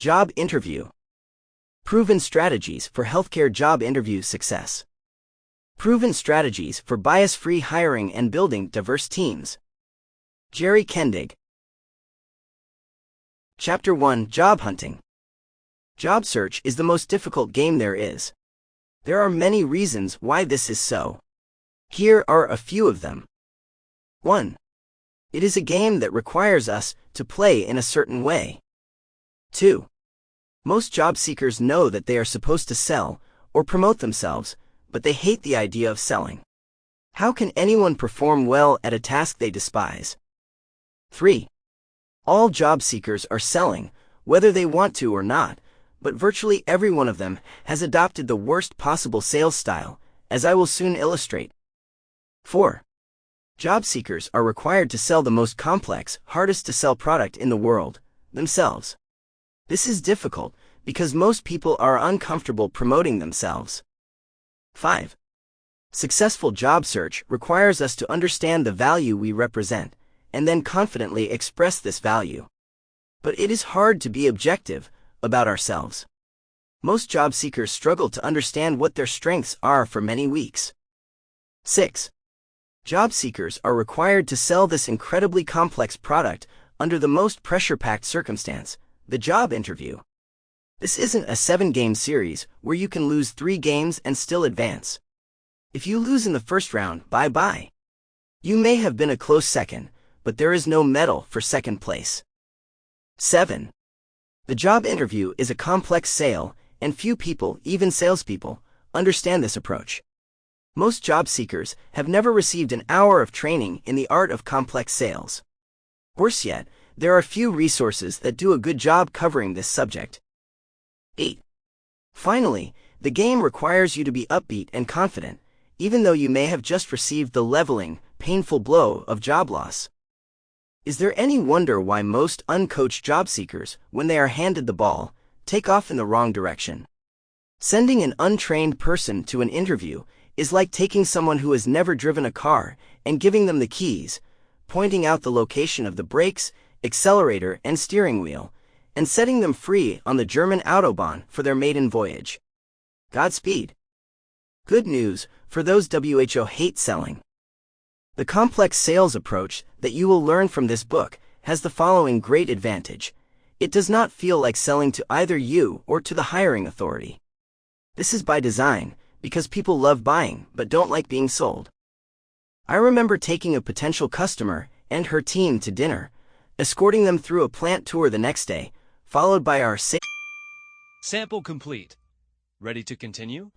Job interview. Proven strategies for healthcare job interview success. Proven strategies for bias-free hiring and building diverse teams. Jerry Kendig. Chapter 1: Job hunting. Job search is the most difficult game there is. There are many reasons why this is so. Here are a few of them. 1. It is a game that requires us to play in a certain way. 2. Most job seekers know that they are supposed to sell or promote themselves, but they hate the idea of selling. How can anyone perform well at a task they despise? 3. All job seekers are selling, whether they want to or not, but virtually every one of them has adopted the worst possible sales style, as I will soon illustrate. 4. Job seekers are required to sell the most complex, hardest to sell product in the world, themselves. This is difficult because most people are uncomfortable promoting themselves. 5. Successful job search requires us to understand the value we represent, and then confidently express this value. But it is hard to be objective about ourselves. Most job seekers struggle to understand what their strengths are for many weeks. 6. Job seekers are required to sell this incredibly complex product under the most pressure-packed circumstance, the job interview. This isn't a 7-game series where you can lose 3 games and still advance. If you lose in the first round, bye-bye. You may have been a close second, but there is no medal for second place. 7. The job interview is a complex sale, and few people, even salespeople, understand this approach. Most job seekers have never received an hour of training in the art of complex sales. Worse yet, there are few resources that do a good job covering this subject. 8. Finally, the game requires you to be upbeat and confident, even though you may have just received the leveling, painful blow of job loss. Is there any wonder why most uncoached job seekers, when they are handed the ball, take off in the wrong direction? Sending an untrained person to an interview is like taking someone who has never driven a car and giving them the keys, pointing out the location of the brakes, accelerator, and steering wheel, and setting them free on the German Autobahn for their maiden voyage. Godspeed. Good news for those who hate selling. The complex sales approach that you will learn from this book has the following great advantage. It does not feel like selling to either you or to the hiring authority. This is by design, because people love buying but don't like being sold. I remember taking a potential customer and her team to dinner, escorting them through a plant tour the next day, followed by our Sample complete. Ready to continue?